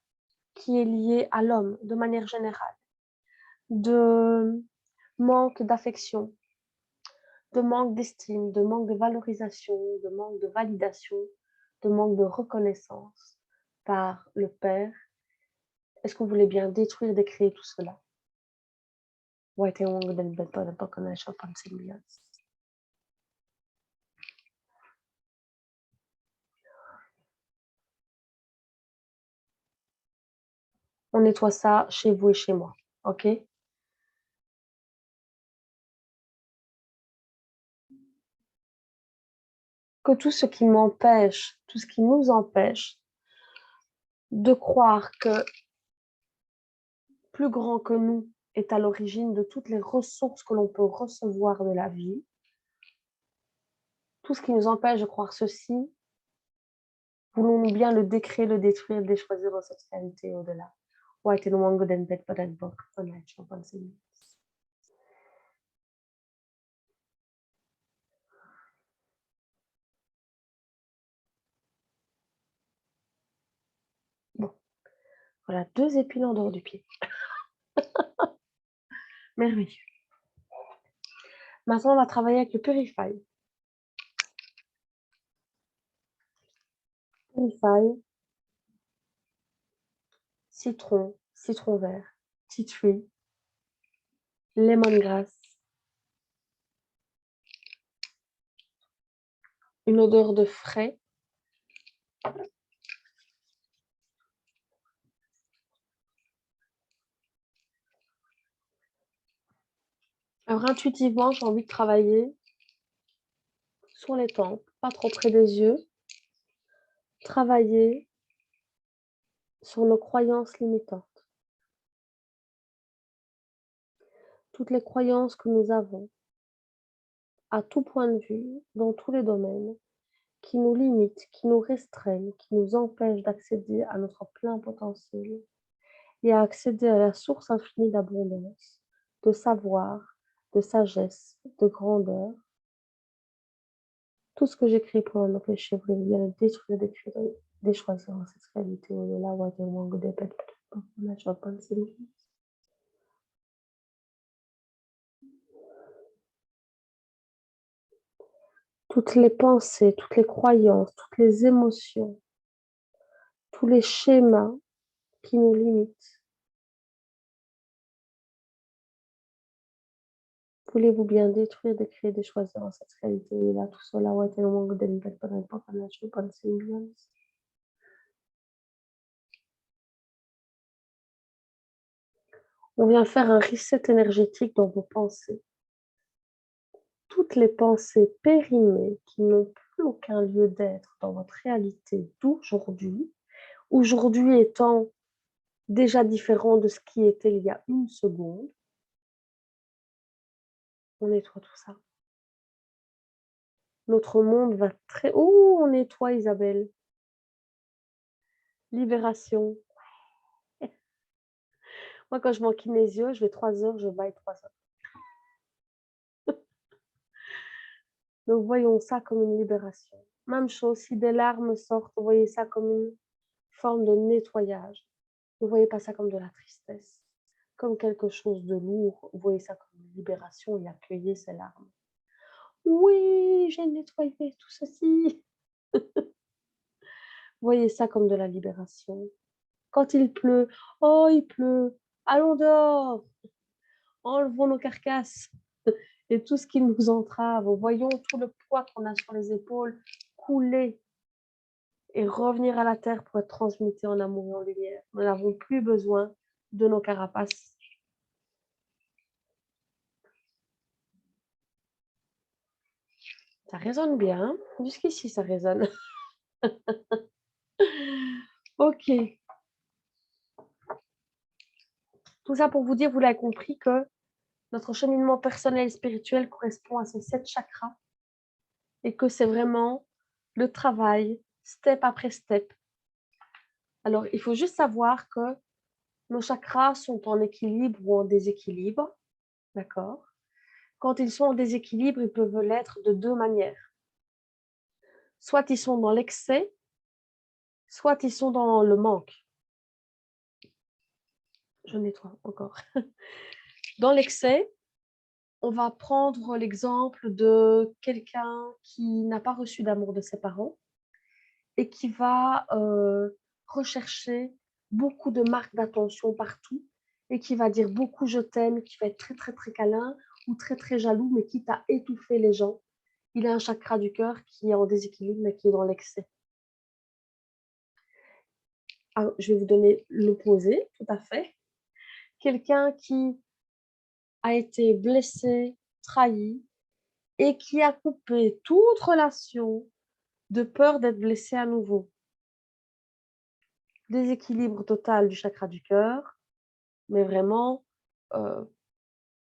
qui est lié à l'homme de manière générale, de manque d'affection, de manque d'estime, de manque de valorisation, de manque de validation, de manque de reconnaissance par le Père, est-ce que vous voulez bien détruire, décréer tout cela? On nettoie ça chez vous et chez moi, OK? Que tout ce qui m'empêche, tout ce qui nous empêche de croire que plus grand que nous est à l'origine de toutes les ressources que l'on peut recevoir de la vie, tout ce qui nous empêche de croire ceci, voulons-nous bien le décréer, le détruire, le déchoisir dans cette réalité au-delà. Bon, voilà 2 épines en dehors du pied. Merveilleux. Maintenant, on va travailler avec le Purify. Purify, citron, citron vert, tea tree, lemongrass, une odeur de frais. Alors intuitivement, j'ai envie de travailler sur les tempes, pas trop près des yeux. Travailler sur nos croyances limitantes. Toutes les croyances que nous avons, à tout point de vue, dans tous les domaines, qui nous limitent, qui nous restreignent, qui nous empêchent d'accéder à notre plein potentiel et à accéder à la source infinie d'abondance, de savoir, de sagesse, de grandeur. Tout ce que j'écris pour nos péchés, vous voulez bien le détruire, déchoisir dans cette réalité au-delà, toutes les pensées, toutes les croyances, toutes les émotions, tous les schémas qui nous limitent. Voulez-vous bien détruire, décréer, déchoisir dans cette réalité-là, tout cela, on vient faire un reset énergétique dans vos pensées. Toutes les pensées périmées qui n'ont plus aucun lieu d'être dans votre réalité d'aujourd'hui, aujourd'hui étant déjà différent de ce qui était il y a une seconde, on nettoie tout ça. Notre monde va très... Oh, on nettoie Isabelle. Libération. Moi, quand je vais en kinésio, je vais 3 heures, je baille 3 heures. Donc, voyons ça comme une libération. Même chose, si des larmes sortent, voyez ça comme une forme de nettoyage. Ne voyez pas ça comme de la tristesse, comme quelque chose de lourd. Vous voyez ça comme une libération et accueillez ces larmes. Oui, j'ai nettoyé tout ceci. Voyez ça comme de la libération. Quand il pleut, oh, il pleut, allons dehors, enlevons nos carcasses et tout ce qui nous entrave. Voyons tout le poids qu'on a sur les épaules couler et revenir à la terre pour être transmuté en amour et en lumière. Nous n'avons plus besoin de nos carapaces. Ça résonne bien. Jusqu'ici, ça résonne. Ok. Tout ça pour vous dire, vous l'avez compris, que notre cheminement personnel et spirituel correspond à ces 7 chakras et que c'est vraiment le travail, step après step. Alors, il faut juste savoir que nos chakras sont en équilibre ou en déséquilibre, d'accord? Quand ils sont en déséquilibre, ils peuvent l'être de 2 manières. Soit ils sont dans l'excès, soit ils sont dans le manque. Je nettoie encore. Dans l'excès, on va prendre l'exemple de quelqu'un qui n'a pas reçu d'amour de ses parents et qui va rechercher beaucoup de marques d'attention partout et qui va dire beaucoup je t'aime, qui va être très très très câlin ou très très jaloux, mais quitte à étouffer les gens. Il a un chakra du cœur qui est en déséquilibre, mais qui est dans l'excès. Ah, je vais vous donner l'opposé, tout à fait. Quelqu'un qui a été blessé, trahi, et qui a coupé toute relation de peur d'être blessé à nouveau. Déséquilibre total du chakra du cœur, mais vraiment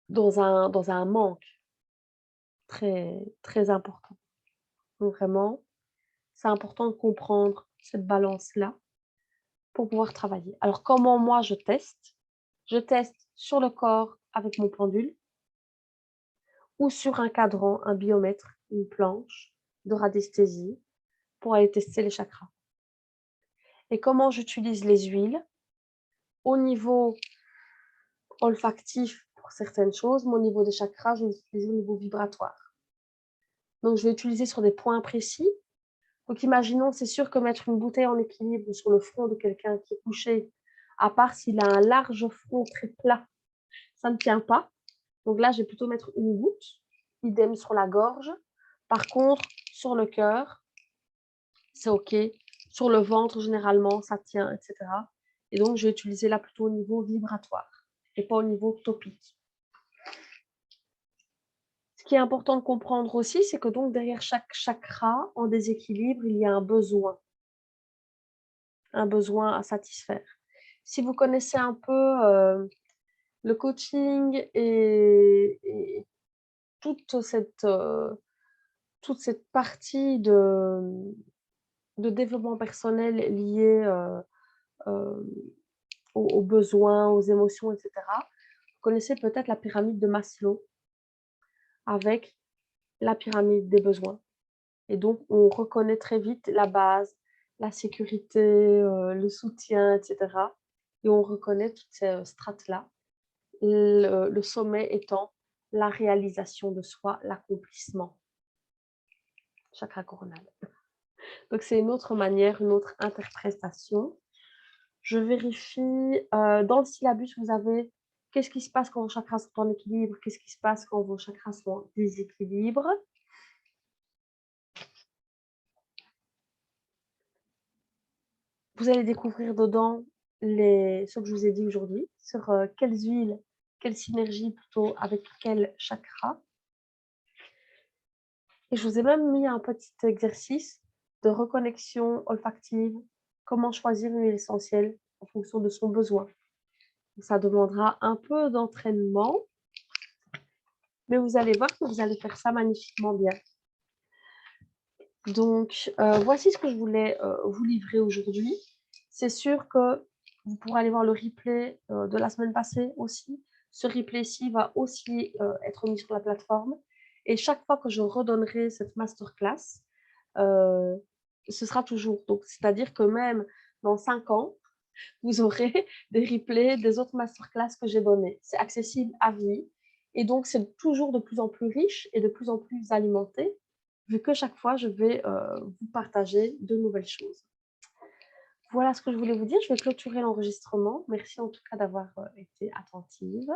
dans un manque très, très important. Donc vraiment, c'est important de comprendre cette balance-là pour pouvoir travailler. Alors, comment moi je teste? Je teste sur le corps avec mon pendule ou sur un cadran, un biomètre, une planche de radiesthésie pour aller tester les chakras. Et comment j'utilise les huiles? Au niveau olfactif pour certaines choses, mais au niveau des chakras, je vais utiliser au niveau vibratoire. Donc, je vais utiliser sur des points précis. Donc, imaginons, c'est sûr que mettre une bouteille en équilibre sur le front de quelqu'un qui est couché, à part s'il a un large front très plat, ça ne tient pas. Donc là, je vais plutôt mettre une goutte, idem sur la gorge. Par contre, sur le cœur, c'est OK. Sur le ventre, généralement, ça tient, etc. Et donc, je vais utiliser là plutôt au niveau vibratoire et pas au niveau topique. Ce qui est important de comprendre aussi, c'est que donc derrière chaque chakra en déséquilibre, il y a un besoin à satisfaire. Si vous connaissez un peu le coaching et toute cette partie de développement personnel liée aux besoins, aux émotions, etc., vous connaissez peut-être la pyramide de Maslow avec la pyramide des besoins. Et donc, on reconnaît très vite la base, la sécurité, le soutien, etc. Et on reconnaît toutes ces strates-là. Le sommet étant la réalisation de soi, l'accomplissement. Chakra coronal. Donc, c'est une autre manière, une autre interprétation. Je vérifie. Dans le syllabus, vous avez qu'est-ce qui se passe quand vos chakras sont en équilibre, qu'est-ce qui se passe quand vos chakras sont en déséquilibre. Vous allez découvrir dedans ce que je vous ai dit aujourd'hui, sur quelles huiles, quelle synergie plutôt avec quel chakra. Et je vous ai même mis un petit exercice de reconnexion olfactive, comment choisir une huile essentielle en fonction de son besoin. Ça demandera un peu d'entraînement, mais vous allez voir que vous allez faire ça magnifiquement bien. Donc, voici ce que je voulais vous livrer aujourd'hui. C'est sûr que Vous pourrez aller voir le replay de la semaine passée aussi. Ce replay-ci va aussi être mis sur la plateforme. Et chaque fois que je redonnerai cette masterclass, ce sera toujours. Donc, c'est-à-dire que même dans 5 ans, vous aurez des replays des autres masterclass que j'ai données. C'est accessible à vie. Et donc, c'est toujours de plus en plus riche et de plus en plus alimenté, vu que chaque fois, je vais vous partager de nouvelles choses. Voilà ce que je voulais vous dire. Je vais clôturer l'enregistrement. Merci en tout cas d'avoir été attentive.